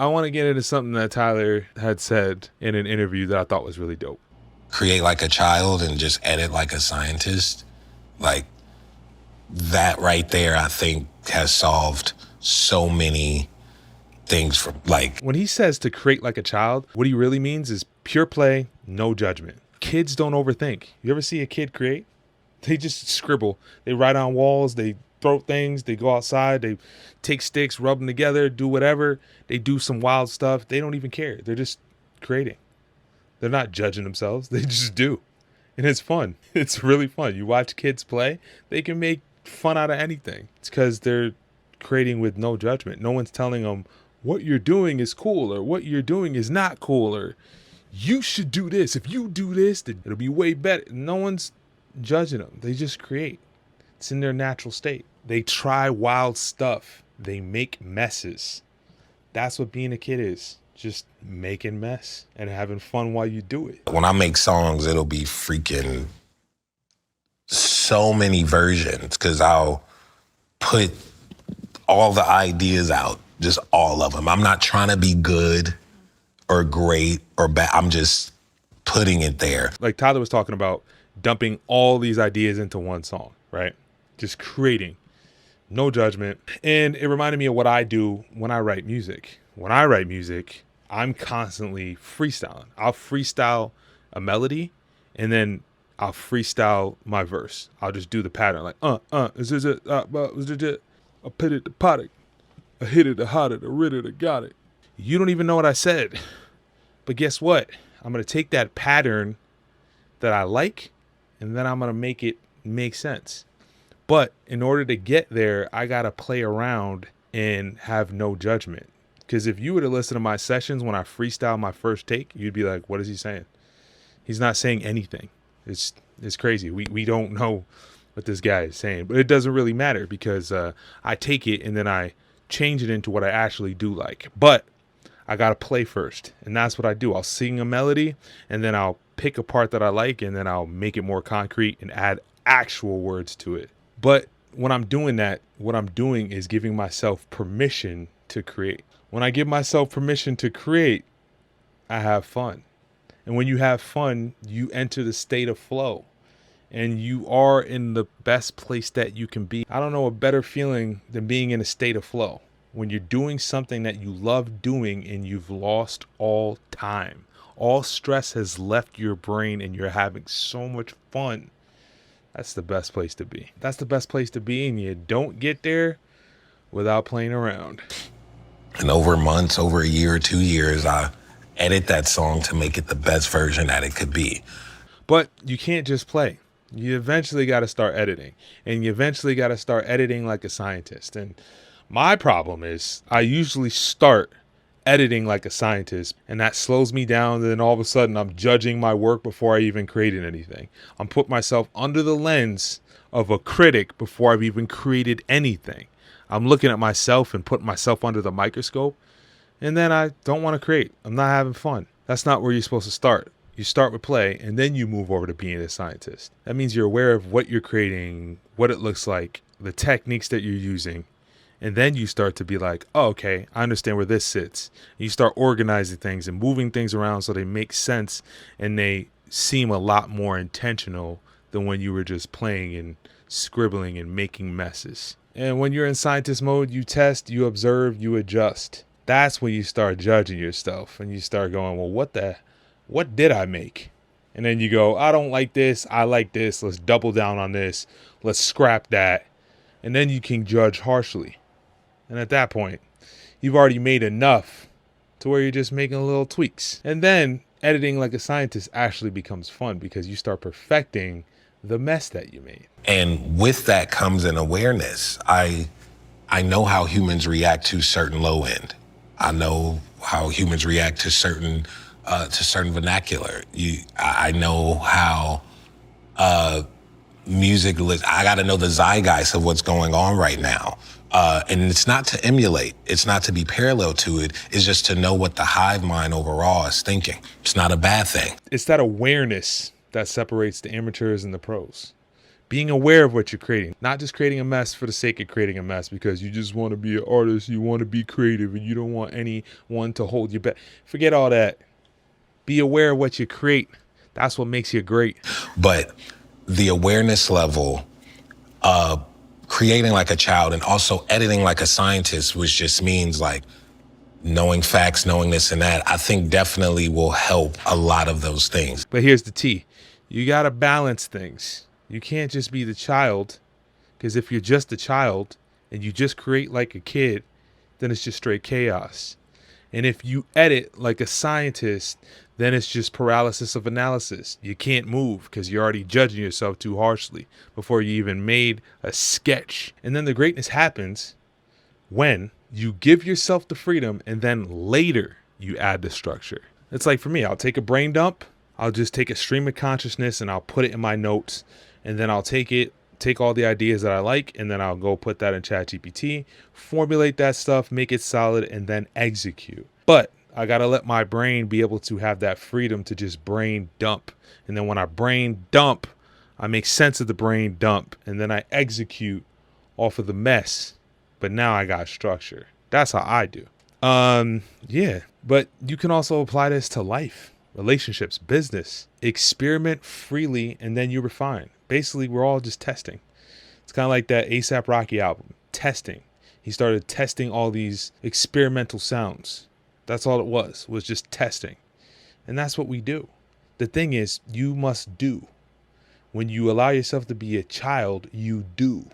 I want to get into something that Tyler had said in an interview that I thought was really dope. Create like a child and just edit like a scientist. Like that right there, I think has solved so many things for like. When he says to create like a child, what he really means is pure play, no judgment. Kids don't overthink. You ever see a kid create? They just scribble. They write on walls. They throw things. They go outside. They take sticks, rub them together, do whatever. They do some wild stuff. They don't even care. They're just creating. They're not judging themselves. They just do. And it's fun. It's really fun. You watch kids play. They can make fun out of anything. It's because they're creating with no judgment. No one's telling them what you're doing is cool or what you're doing is not cool or you should do this. If you do this, then it'll be way better. No one's judging them. They just create. It's in their natural state. They try wild stuff. They make messes. That's what being a kid is. Just making mess and having fun while you do it. When I make songs, it'll be freaking so many versions because I'll put all the ideas out, just all of them. I'm not trying to be good or great or bad. I'm just putting it there. Like Tyler was talking about dumping all these ideas into one song, right? Just creating, no judgment. And it reminded me of what I do when I write music. When I write music, I'm constantly freestyling. I'll freestyle a melody and then I'll freestyle my verse. I'll just do the pattern like, is it, I put it, the pot, I hit it, the hot it, the rid it, I got it. You don't even know what I said. But guess what? I'm going to take that pattern that I like and then I'm going to make it make sense. But in order to get there, I got to play around and have no judgment. Because if you were to listen to my sessions when I freestyle my first take, you'd be like, what is he saying? He's not saying anything. It's crazy. We don't know what this guy is saying. But it doesn't really matter because I take it and then I change it into what I actually do like. But I got to play first. And that's what I do. I'll sing a melody and then I'll pick a part that I like and then I'll make it more concrete and add actual words to it. But when I'm doing that, what I'm doing is giving myself permission to create. When I give myself permission to create, I have fun. And when you have fun, you enter the state of flow and you are in the best place that you can be. I don't know a better feeling than being in a state of flow. When you're doing something that you love doing and you've lost all time, all stress has left your brain and you're having so much fun. That's the best place to be. That's the best place to be. And you don't get there without playing around. And over months, over a year or 2 years, I edit that song to make it the best version that it could be. But you can't just play. You eventually got to start editing. And you eventually got to start editing like a scientist. And my problem is I usually start editing like a scientist and that slows me down. And then all of a sudden I'm judging my work before I even created anything. I'm putting myself under the lens of a critic before I've even created anything. I'm looking at myself and putting myself under the microscope and then I don't want to create. I'm not having fun. That's not where you're supposed to start. You start with play and then you move over to being a scientist. That means you're aware of what you're creating, what it looks like, the techniques that you're using. And then you start to be like, oh, okay, I understand where this sits. And you start organizing things and moving things around so they make sense and they seem a lot more intentional than when you were just playing and scribbling and making messes. And when you're in scientist mode, you test, you observe, you adjust. That's when you start judging yourself and you start going, well, what did I make? And then you go, I don't like this. I like this. Let's double down on this. Let's scrap that. And then you can judge harshly. And at that point, you've already made enough to where you're just making little tweaks. And then editing like a scientist actually becomes fun because you start perfecting the mess that you made. And with that comes an awareness. I know how humans react to certain low end. I know how humans react to certain vernacular. I know how music. I got to know the zeitgeist of what's going on right now. And it's not to emulate. It's not to be parallel to it. It's just to know what the hive mind overall is thinking. It's not a bad thing. It's that awareness that separates the amateurs and the pros. Being aware of what you're creating, not just creating a mess for the sake of creating a mess because you just want to be an artist, you want to be creative, and you don't want anyone to hold you back. Forget all that. Be aware of what you create. That's what makes you great. But the awareness level, creating like a child and also editing like a scientist, which just means like knowing facts, knowing this and that, I think definitely will help a lot of those things. But here's the T. You got to balance things. You can't just be the child, because if you're just a child and you just create like a kid, then it's just straight chaos. And if you edit like a scientist, then it's just paralysis of analysis. You can't move because you're already judging yourself too harshly before you even made a sketch. And then the greatness happens when you give yourself the freedom and then later you add the structure. It's like for me, I'll take a brain dump. I'll just take a stream of consciousness and I'll put it in my notes. And then I'll take all the ideas that I like, and then I'll go put that in ChatGPT, formulate that stuff, make it solid, and then execute. But I got to let my brain be able to have that freedom to just brain dump. And then when I brain dump, I make sense of the brain dump, and then I execute off of the mess. But now I got structure. That's how I do. Yeah, but you can also apply this to life, relationships, business. Experiment freely, and then you refine. Basically, we're all just testing. It's kind of like that A$AP Rocky album, testing. He started testing all these experimental sounds. That's all it was just testing. And that's what we do. The thing is, you must do. When you allow yourself to be a child, you do.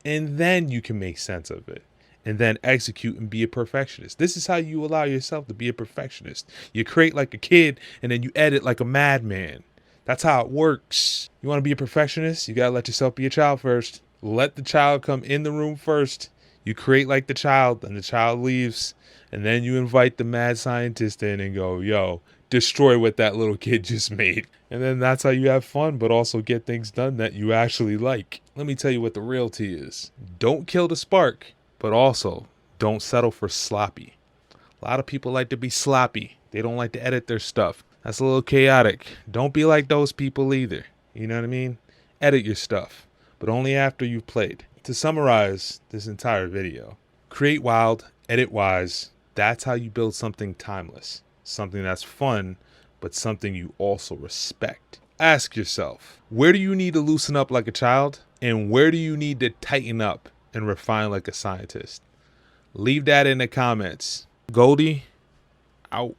And then you can make sense of it. And then execute and be a perfectionist. This is how you allow yourself to be a perfectionist. You create like a kid, and then you edit like a madman. That's how it works. You want to be a perfectionist? You got to let yourself be a child first. Let the child come in the room first. You create like the child, and the child leaves. And then you invite the mad scientist in and go, yo, destroy what that little kid just made. And then that's how you have fun, but also get things done that you actually like. Let me tell you what the real tea is. Don't kill the spark, but also don't settle for sloppy. A lot of people like to be sloppy. They don't like to edit their stuff. That's a little chaotic. Don't be like those people either. You know what I mean? Edit your stuff, but only after you've played. To summarize this entire video, create wild, edit wise. That's how you build something timeless, something that's fun, but something you also respect. Ask yourself, where do you need to loosen up like a child? And where do you need to tighten up and refine like a scientist? Leave that in the comments. Goldie, out.